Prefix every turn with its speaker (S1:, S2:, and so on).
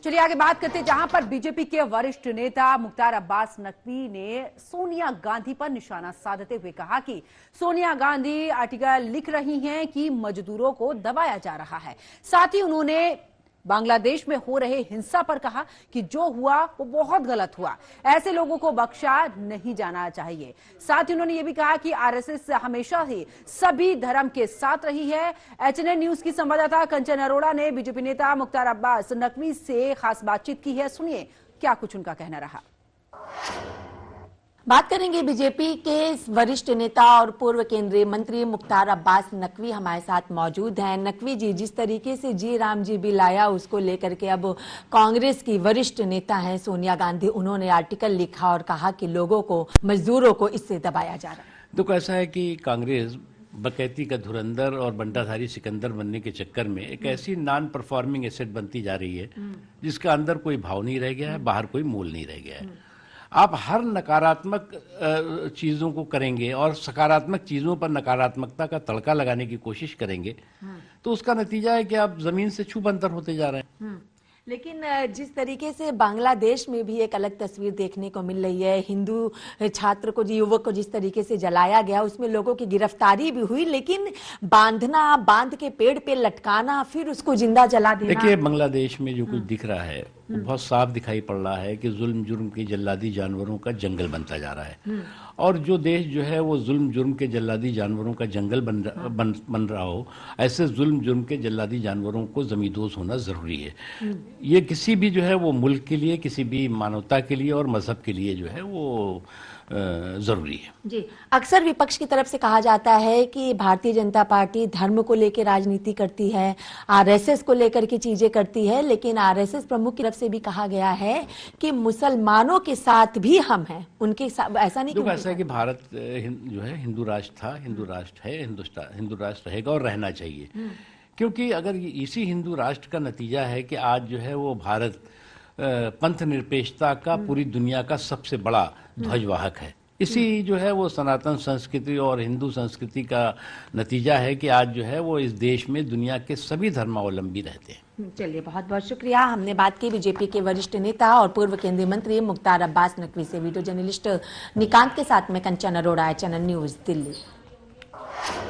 S1: चलिए आगे बात करते हैं, जहां पर बीजेपी के वरिष्ठ नेता मुख्तार अब्बास नकवी ने सोनिया गांधी पर निशाना साधते हुए कहा कि सोनिया गांधी आर्टिकल लिख रही हैं कि मजदूरों को दबाया जा रहा है। साथ ही उन्होंने बांग्लादेश में हो रहे हिंसा पर कहा कि जो हुआ वो बहुत गलत हुआ, ऐसे लोगों को बख्शा नहीं जाना चाहिए। साथ ही उन्होंने ये भी कहा कि आरएसएस हमेशा ही सभी धर्म के साथ रही है। एचएनएन न्यूज की संवाददाता कंचन अरोड़ा ने बीजेपी नेता मुख्तार अब्बास नकवी से खास बातचीत की है। सुनिए क्या कुछ उनका कहना रहा।
S2: बात करेंगे बीजेपी के वरिष्ठ नेता और पूर्व केंद्रीय मंत्री मुख्तार अब्बास नकवी हमारे साथ मौजूद हैं। नकवी जी, जिस तरीके से जी राम जी बिल आया उसको लेकर के अब कांग्रेस की वरिष्ठ नेता हैं सोनिया गांधी, उन्होंने आर्टिकल लिखा और कहा कि लोगों को, मजदूरों को इससे दबाया जा रहा है।
S3: तो ऐसा है कि कांग्रेस बकैती का धुरंधर और बंटाधारी सिकंदर बनने के चक्कर में एक ऐसी नॉन परफॉर्मिंग एसेट बनती जा रही है जिसका अंदर कोई भाव नहीं रह गया है, बाहर कोई मूल नहीं रह गया है। आप हर नकारात्मक चीज़ों को करेंगे और सकारात्मक चीज़ों पर नकारात्मकता का तड़का लगाने की कोशिश करेंगे तो उसका नतीजा है कि आप जमीन से छू बंतर होते जा रहे हैं।
S2: लेकिन जिस तरीके से बांग्लादेश में भी एक अलग तस्वीर देखने को मिल रही है, हिंदू छात्र को, युवक को जिस तरीके से जलाया गया, उसमें लोगों की गिरफ्तारी भी हुई, लेकिन बांध के पेड़ पे लटकाना, फिर उसको जिंदा जला देना।
S3: देखिए, बांग्लादेश में जो कुछ दिख रहा है वो बहुत साफ दिखाई पड़ रहा है कि जुल्म जुर्म के जल्लादी जानवरों का जंगल बनता जा रहा है। और जो देश जो है वो जुल्म जुर्म के जल्लादी जानवरों का जंगल बन रहा हो, ऐसे जुल्म जुर्म के जल्लादी जानवरों को जमींदोज होना जरूरी है। ये किसी भी जो है वो मुल्क के लिए, किसी भी मानवता के लिए और मजहब के लिए जो है वो जरूरी है।
S2: जी, अक्सर विपक्ष की तरफ से कहा जाता है कि भारतीय जनता पार्टी धर्म को लेकर राजनीति करती है, आरएसएस को लेकर के चीजें करती है, लेकिन आरएसएस प्रमुख की तरफ से भी कहा गया है कि मुसलमानों के साथ भी हम हैं, उनके साथ ऐसा नहीं।
S3: तो ऐसा है कि भारत जो है हिंदू राष्ट्र था, हिंदू राष्ट्र है, हिंदू राष्ट्र रहेगा और रहना चाहिए। क्योंकि अगर इसी हिंदू राष्ट्र का नतीजा है कि आज जो है वो भारत पंथ निरपेक्षता का पूरी दुनिया का सबसे बड़ा ध्वजवाहक है। इसी जो है वो सनातन संस्कृति और हिंदू संस्कृति का नतीजा है कि आज जो है वो इस देश में दुनिया के सभी धर्मावलंबी रहते हैं।
S2: चलिए, बहुत बहुत शुक्रिया। हमने बात की बीजेपी के वरिष्ठ नेता और पूर्व केंद्रीय मंत्री मुख्तार अब्बास नकवी से। वीडियो जर्नलिस्ट निकांत के साथ में कंचन अरोड़ा, एचएनएन न्यूज, दिल्ली।